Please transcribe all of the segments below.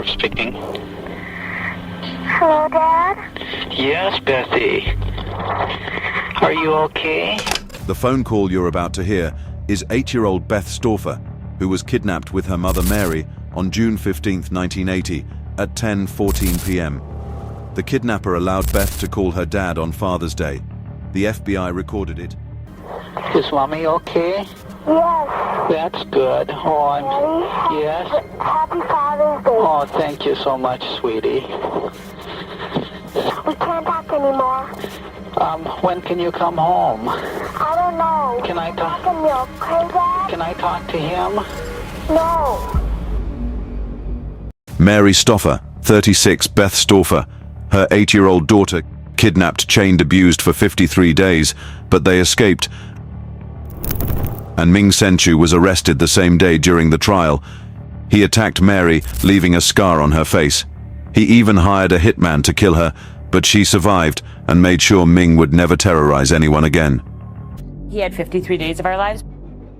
Irv speaking. Hello, Dad? Yes, Bethy. Are you okay? The phone call you're about to hear is 8-year-old Beth Stauffer, who was kidnapped with her mother Mary on June 15, 1980 at 10:14 p.m. The kidnapper allowed Beth to call her dad on Father's Day. The FBI recorded it. Is Mommy okay? Yes. That's good. Oh, Daddy? Yes? Happy Father's Day. Oh, thank you so much, sweetie. We can't talk anymore. When can you come home? I don't know. Can I talk? Talking to you, okay, Dad? Can I talk to him? No. Mary Stauffer, 36, Beth Stauffer, her 8-year-old daughter, kidnapped, chained, abused for 53 days, but they escaped. And Ming Sen Shiue was arrested the same day during the trial. He attacked Mary, leaving a scar on her face. He even hired a hitman to kill her, but she survived and made sure Ming would never terrorize anyone again. He had 53 days of our lives.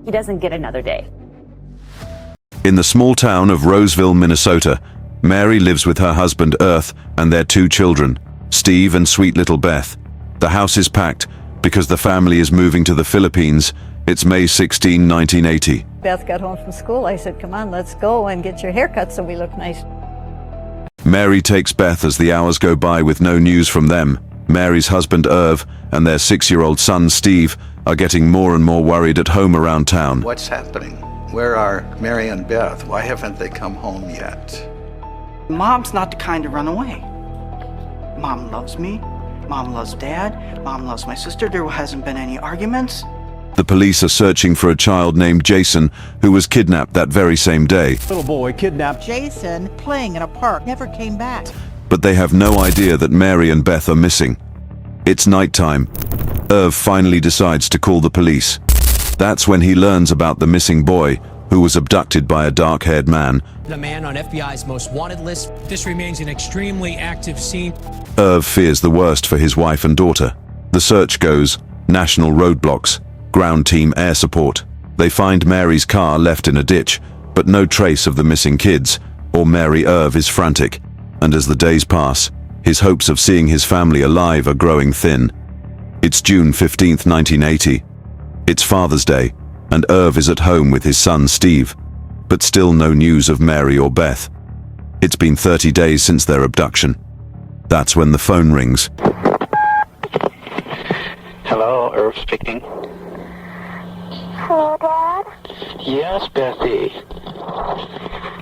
He doesn't get another day. In the small town of Roseville, Minnesota, Mary lives with her husband Earth and their 2 children, Steve and sweet little Beth. The house is packed because the family is moving to the Philippines. It's May 16, 1980. Beth got home from school. I said, come on, let's go and get your haircut so we look nice. Mary takes Beth as the hours go by with no news from them. Mary's husband Irv and their 6-year-old son Steve are getting more and more worried at home around town. What's happening? Where are Mary and Beth? Why haven't they come home yet? Mom's not the kind to run away. Mom loves me. Mom loves Dad. Mom loves my sister. There hasn't been any arguments. The police are searching for a child named Jason who was kidnapped that very same day. Little boy kidnapped. Jason, playing in a park, never came back. But they have no idea that Mary and Beth are missing. It's nighttime. Irv finally decides to call the police. That's when he learns about the missing boy, who was abducted by a dark-haired man. The man on FBI's most wanted list. This remains an extremely active scene. Irv fears the worst for his wife and daughter. The search goes, national roadblocks, ground team air support. They find Mary's car left in a ditch, but no trace of the missing kids, or Mary. Irv is frantic, and as the days pass, his hopes of seeing his family alive are growing thin. It's June 15, 1980. It's Father's Day, and Irv is at home with his son Steve, but still no news of Mary or Beth. It's been 30 days since their abduction. That's when the phone rings. Hello, Irv speaking. Hello, Dad? Yes, Bethy.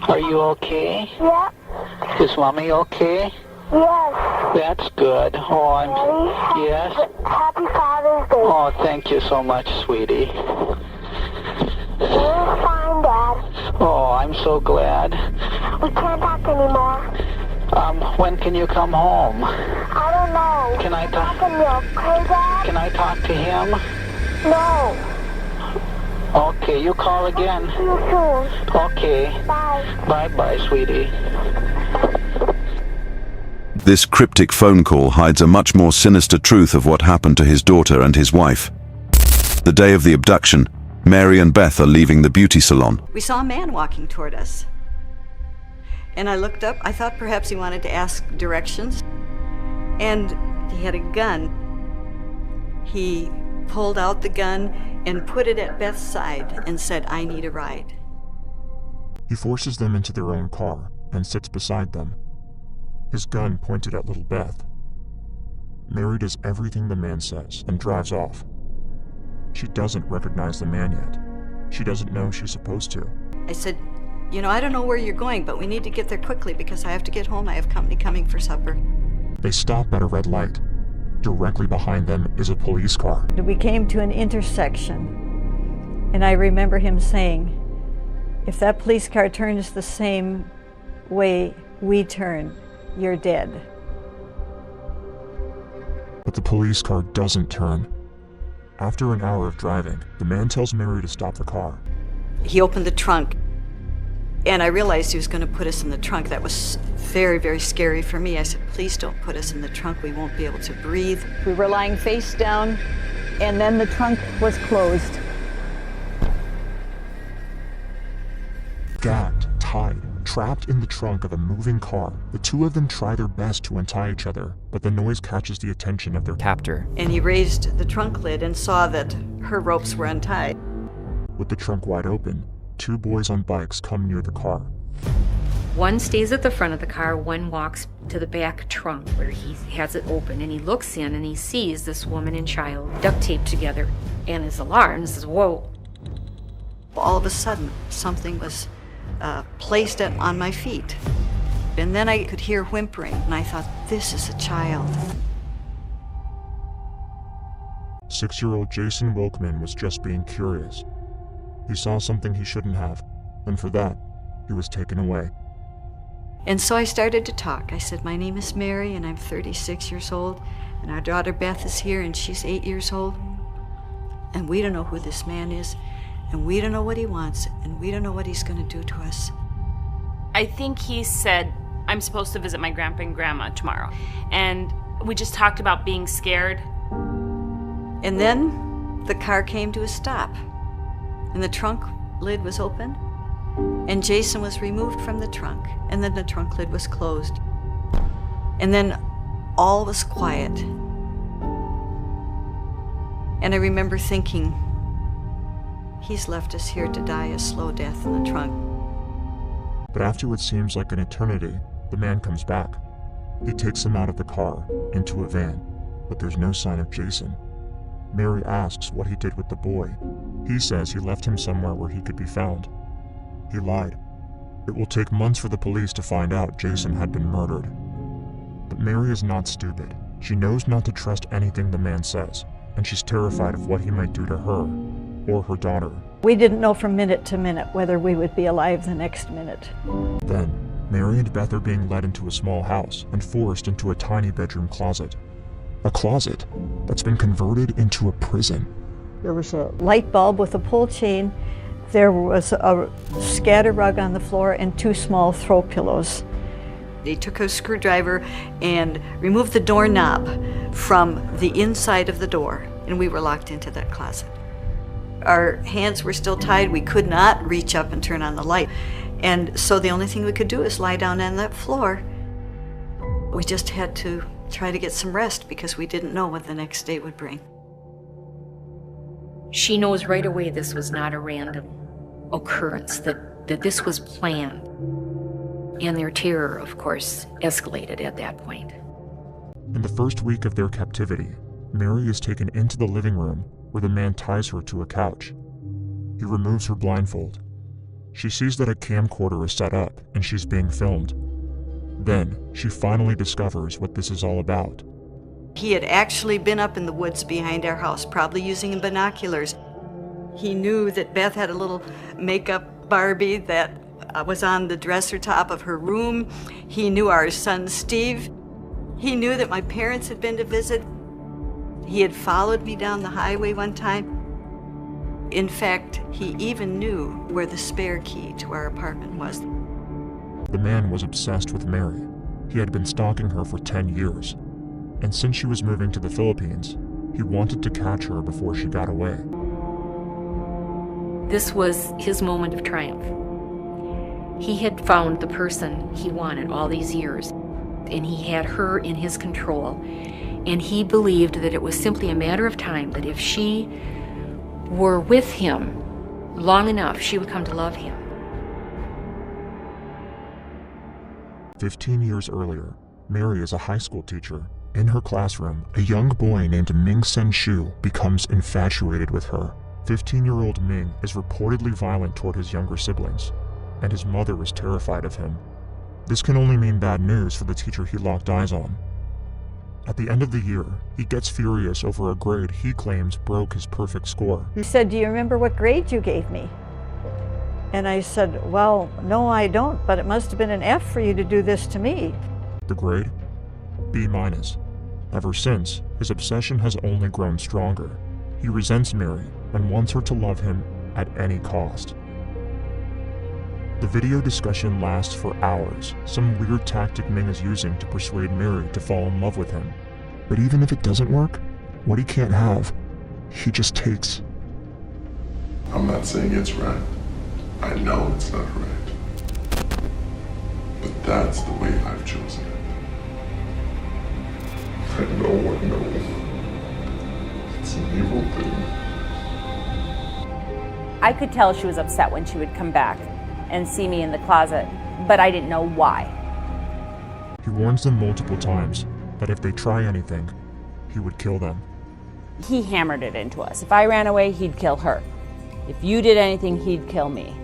Are you okay? Yeah. Is Mommy okay? Yes. That's good. Oh, Daddy? Yes? Happy Father's Day. Oh, thank you so much, sweetie. We're fine, Dad. Oh, I'm so glad. We can't talk anymore. When can you come home? I don't know. Can I talk? Talking to you, okay, Dad? Can I talk to him? No. Okay, you call again. See you soon. Okay. Bye. Bye-bye, sweetie. This cryptic phone call hides a much more sinister truth of what happened to his daughter and his wife. The day of the abduction, Mary and Beth are leaving the beauty salon. We saw a man walking toward us. And I looked up. I thought perhaps he wanted to ask directions. And he had a gun. He pulled out the gun and put it at Beth's side and said, I need a ride. He forces them into their own car and sits beside them, his gun pointed at little Beth. Mary does everything the man says and drives off. She doesn't recognize the man yet. She doesn't know she's supposed to. I said, you know, I don't know where you're going, but we need to get there quickly because I have to get home. I have company coming for supper. They stop at a red light. Directly behind them is a police car. We came to an intersection, and I remember him saying, if that police car turns the same way we turn, you're dead. But the police car doesn't turn. After an hour of driving, the man tells Mary to stop the car. He opened the trunk, and I realized he was going to put us in the trunk. That was very, very scary for me. I said, please don't put us in the trunk. We won't be able to breathe. We were lying face down, and then the trunk was closed. Gagged, tied, Trapped in the trunk of a moving car, the two of them try their best to untie each other, but the noise catches the attention of their captor. And he raised the trunk lid and saw that her ropes were untied. With the trunk wide open, two boys on bikes come near the car. One stays at the front of the car, one walks to the back trunk where he has it open, and he looks in and he sees this woman and child duct taped together and is alarmed and says, "Whoa." All of a sudden, something was placed on my feet. And then I could hear whimpering, and I thought, this is a child. 6-year-old Jason Wilkman was just being curious. He saw something he shouldn't have, and for that, he was taken away. And so I started to talk. I said, my name is Mary, and I'm 36 years old, and our daughter Beth is here, and she's 8 years old. And we don't know who this man is, and we don't know what he wants, and we don't know what he's going to do to us. I think he said, I'm supposed to visit my grandpa and grandma tomorrow. And we just talked about being scared. And then the car came to a stop, and the trunk lid was open, and Jason was removed from the trunk, and then the trunk lid was closed. And then all was quiet. And I remember thinking, he's left us here to die a slow death in the trunk. But after what seems like an eternity, the man comes back. He takes him out of the car, into a van, but there's no sign of Jason. Mary asks what he did with the boy. He says he left him somewhere where he could be found. He lied. It will take months for the police to find out Jason had been murdered. But Mary is not stupid. She knows not to trust anything the man says, and she's terrified of what he might do to her or her daughter. We didn't know from minute to minute whether we would be alive the next minute. Then, Mary and Beth are being led into a small house and forced into a tiny bedroom closet. A closet that's been converted into a prison. There was a light bulb with a pull chain. There was a scatter rug on the floor and 2 small throw pillows. They took a screwdriver and removed the doorknob from the inside of the door, and we were locked into that closet. Our hands were still tied. We could not reach up and turn on the light. And so the only thing we could do is lie down on that floor. We just had to try to get some rest because we didn't know what the next day would bring. She knows right away this was not a random occurrence, that this was planned. And their terror, of course, escalated at that point. In the first week of their captivity, Mary is taken into the living room where the man ties her to a couch. He removes her blindfold. She sees that a camcorder is set up and she's being filmed. Then, she finally discovers what this is all about. He had actually been up in the woods behind our house, probably using binoculars. He knew that Beth had a little makeup Barbie that was on the dresser top of her room. He knew our son Steve. He knew that my parents had been to visit. He had followed me down the highway one time. In fact, he even knew where the spare key to our apartment was. The man was obsessed with Mary. He had been stalking her for 10 years. And since she was moving to the Philippines, he wanted to catch her before she got away. This was his moment of triumph. He had found the person he wanted all these years, and he had her in his control. And he believed that it was simply a matter of time, that if she were with him long enough, she would come to love him. 15 years earlier, Mary is a high school teacher. In her classroom, a young boy named Ming Sen Shiue becomes infatuated with her. 15-year-old Ming is reportedly violent toward his younger siblings, and his mother is terrified of him. This can only mean bad news for the teacher he locked eyes on. At the end of the year, he gets furious over a grade he claims broke his perfect score. He said, "Do you remember what grade you gave me?" And I said, "Well, no, I don't, but it must have been an F for you to do this to me." The grade? B-. Ever since, his obsession has only grown stronger. He resents Mary and wants her to love him at any cost. The video discussion lasts for hours, some weird tactic Ming is using to persuade Mary to fall in love with him. But even if it doesn't work, what he can't have, he just takes. I'm not saying it's right. I know it's not right. But that's the way I've chosen it. And no one knows. It's an evil thing. I could tell she was upset when she would come back and see me in the closet, but I didn't know why. He warns them multiple times that if they try anything, he would kill them. He hammered it into us. If I ran away, he'd kill her. If you did anything, he'd kill me.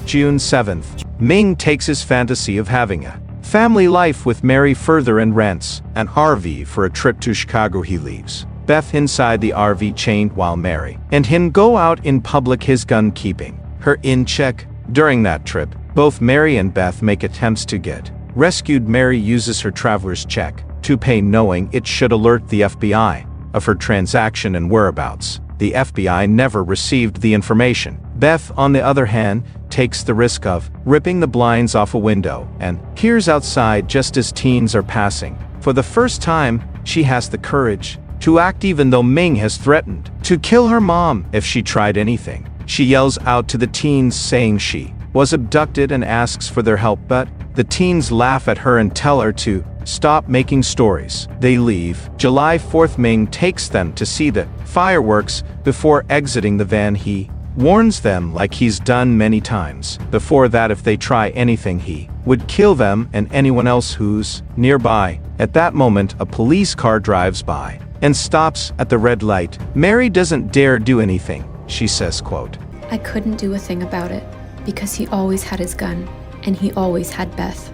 June 7th, Ming takes his fantasy of having a family life with Mary further and rents an RV for a trip to Chicago. He leaves Beth inside the RV chained while Mary and him go out in public, his gun keeping her in check. During that trip, both Mary and Beth make attempts to get rescued. Mary uses her traveler's check to pay, knowing it should alert the FBI of her transaction and whereabouts. The FBI never received the information. Beth, on the other hand, takes the risk of ripping the blinds off a window and peers outside just as teens are passing. For the first time, she has the courage to act even though Ming has threatened to kill her mom if she tried anything. She yells out to the teens saying she was abducted and asks for their help, but the teens laugh at her and tell her to stop making stories. They leave. July 4th, Ming takes them to see the fireworks before exiting the van. He warns them, like he's done many times before, that if they try anything, he would kill them and anyone else who's nearby. At that moment, a police car drives by and stops at the red light. Mary doesn't dare do anything. She says, quote, "I couldn't do a thing about it because he always had his gun and he always had Beth."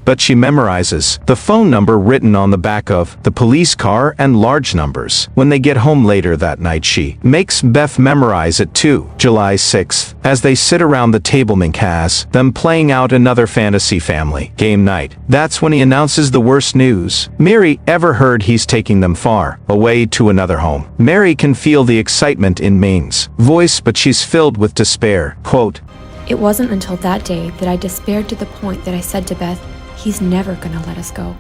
But she memorizes the phone number written on the back of the police car and large numbers. When they get home later that night, she makes Beth memorize it too. July 6th, as they sit around the table, Ming has them playing out another fantasy family game night. That's when he announces the worst news Mary ever heard. He's taking them far away to another home. Mary can feel the excitement in Ming's voice, but she's filled with despair. Quote, "It wasn't until that day that I despaired to the point that I said to Beth, he's never gonna let us go."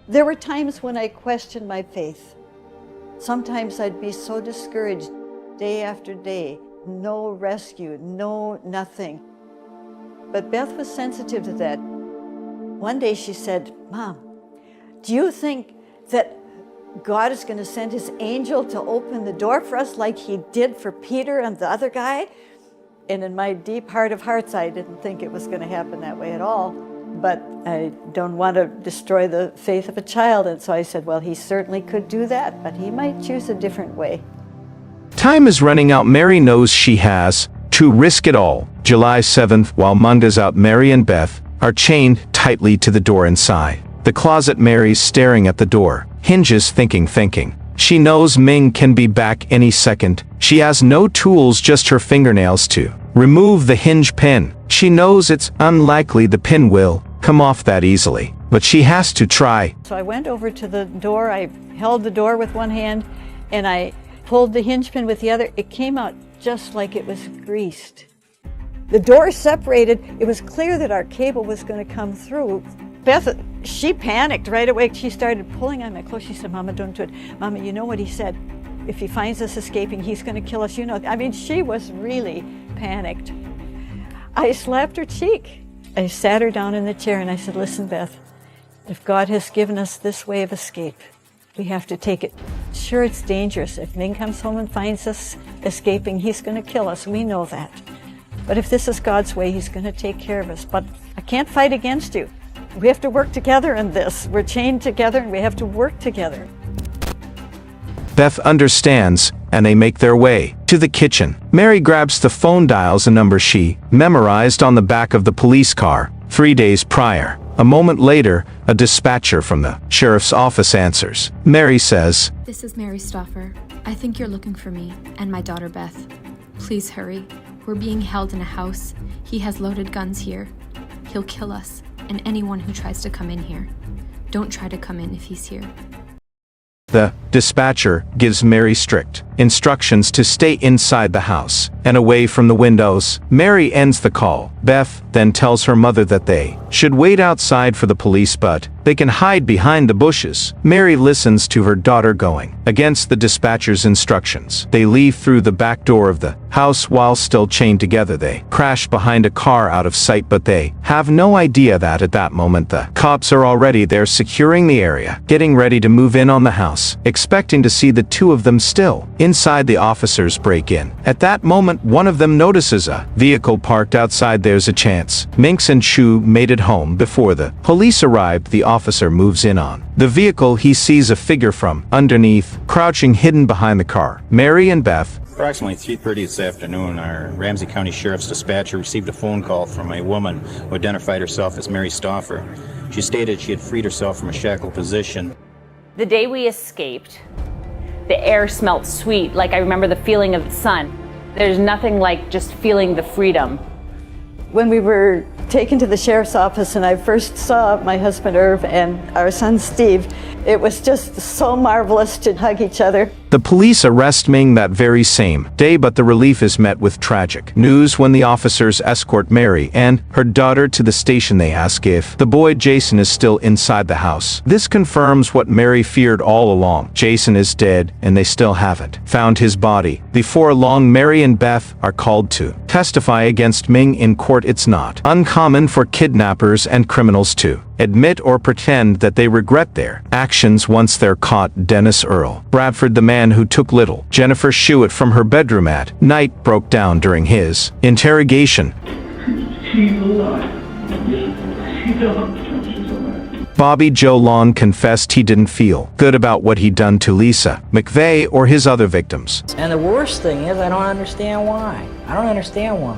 There were times when I questioned my faith. Sometimes I'd be so discouraged day after day. No rescue, no nothing. But Beth was sensitive to that. One day she said, "Mom, do you think that God is going to send his angel to open the door for us like he did for Peter and the other guy?" And in my deep heart of hearts, I didn't think it was going to happen that way at all. But I don't want to destroy the faith of a child. And so I said, well, he certainly could do that, but he might choose a different way. Time is running out. Mary knows she has to risk it all. July 7th, while Monda's out, Mary and Beth are chained tightly to the door inside the closet. Mary's staring at the door hinges, thinking. She knows Ming can be back any second. She has no tools, just her fingernails to remove the hinge pin. She knows it's unlikely the pin will come off that easily, but she has to try. So I went over to the door. I held the door with one hand and I pulled the hinge pin with the other. It came out just like it was greased. The door separated. It was clear that our cable was going to come through. Beth, she panicked right away. She started pulling on my clothes. She said, "Mama, don't do it. Mama, you know what he said? If he finds us escaping, he's going to kill us. You know." I mean, she was really panicked. I slapped her cheek. I sat her down in the chair and I said, "Listen, Beth, if God has given us this way of escape, we have to take it. Sure, it's dangerous. If Ming comes home and finds us escaping, he's going to kill us. We know that. But if this is God's way, he's going to take care of us. But I can't fight against you. We have to work together in this. We're chained together and we have to work together." Beth understands, and they make their way to the kitchen. Mary grabs the phone, dials a number she memorized on the back of the police car 3 days prior. A moment later, a dispatcher from the sheriff's office answers. Mary says, "This is Mary Stauffer. I think you're looking for me and my daughter Beth. Please hurry. We're being held in a house. He has loaded guns here. He'll kill us and anyone who tries to come in here. Don't try to come in if he's here." The dispatcher gives Mary strict instructions to stay inside the house and away from the windows. Mary ends the call. Beth then tells her mother that they should wait outside for the police, but they can hide behind the bushes. Mary listens to her daughter going against the dispatcher's instructions. They leave through the back door of the house while still chained together. They crash behind a car out of sight, but they have no idea that at that moment the cops are already there securing the area, getting ready to move in on the house, expecting to see the two of them still. Inside, the officers break in. At that moment, one of them notices a vehicle parked outside. There's a chance Ming Sen Shiue made it home before the police arrived. The officer moves in on the vehicle. He sees a figure from underneath, crouching hidden behind the car. Mary and Beth. Approximately 3:30 this afternoon, our Ramsey County Sheriff's dispatcher received a phone call from a woman who identified herself as Mary Stauffer. She stated she had freed herself from a shackled position. The day we escaped, the air smelled sweet, like I remember the feeling of the sun. There's nothing like just feeling the freedom. When we were taken to the sheriff's office and I first saw my husband Irv and our son Steve, it was just so marvelous to hug each other. The police arrest Ming that very same day, but the relief is met with tragic news when the officers escort Mary and her daughter to the station. They ask if the boy Jason is still inside the house. This confirms what Mary feared all along. Jason is dead, and they still haven't found his body. Before long, Mary and Beth are called to testify against Ming in court. It's not uncommon for kidnappers and criminals to admit or pretend that they regret their actions once they're caught. Dennis Earl Bradford, the man who took little Jennifer Shiue from her bedroom at night, broke down during his interrogation. Bobby Joe Long confessed he didn't feel good about what he'd done to Lisa McVeigh or his other victims. And the worst thing is, I don't understand why. I don't understand why.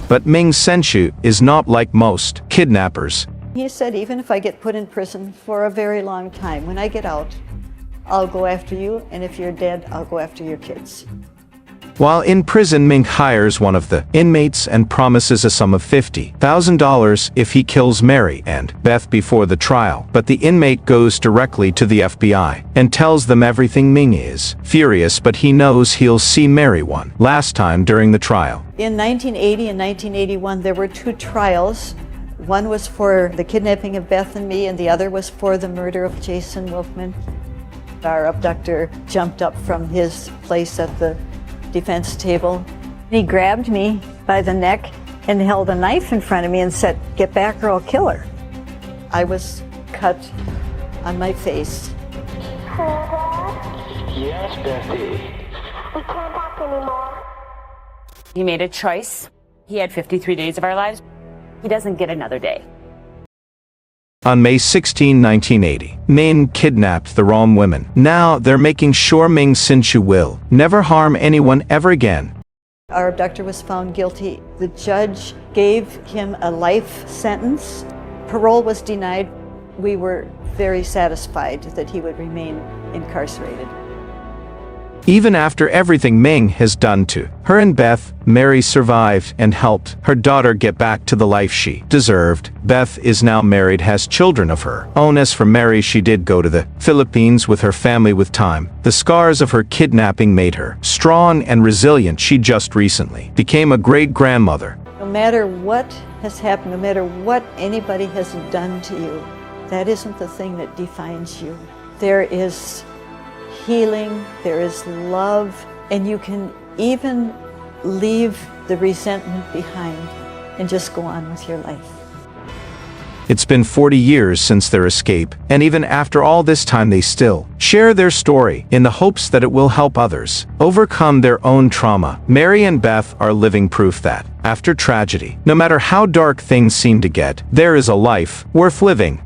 But Ming Sen Shiue is not like most kidnappers. He said, even if I get put in prison for a very long time, when I get out, I'll go after you, and if you're dead, I'll go after your kids. While in prison, Ming hires one of the inmates and promises a sum of $50,000 if he kills Mary and Beth before the trial. But the inmate goes directly to the FBI and tells them everything. Ming is furious, but he knows he'll see Mary one last time during the trial. In 1980 and 1981, there were two trials. One was for the kidnapping of Beth and me, and the other was for the murder of Jason Wolfman. Our abductor jumped up from his place at the defense table. He grabbed me by the neck and held a knife in front of me and said, "Get back or I'll kill her." I was cut on my face. Yes, Betty. We can't talk anymore. He made a choice. He had 53 days of our lives. He doesn't get another day. On May 16, 1980, Ming kidnapped the wrong women. Now they're making sure Ming Sen Shiue will never harm anyone ever again. Our abductor was found guilty. The judge gave him a life sentence. Parole was denied. We were very satisfied that he would remain incarcerated. Even after everything Ming has done to her and Beth, Mary survived and helped her daughter get back to the life she deserved. Beth is now married, has children of her own. As for Mary, she did go to the Philippines with her family. With time, the scars of her kidnapping made her strong and resilient. She just recently became a great-grandmother. No matter what has happened, no matter what anybody has done to you, that isn't the thing that defines you. There is healing, there is love, and you can even leave the resentment behind and just go on with your life. It's been 40 years since their escape, and even after all this time they still share their story in the hopes that it will help others overcome their own trauma. Mary and Beth are living proof that, after tragedy, no matter how dark things seem to get, there is a life worth living.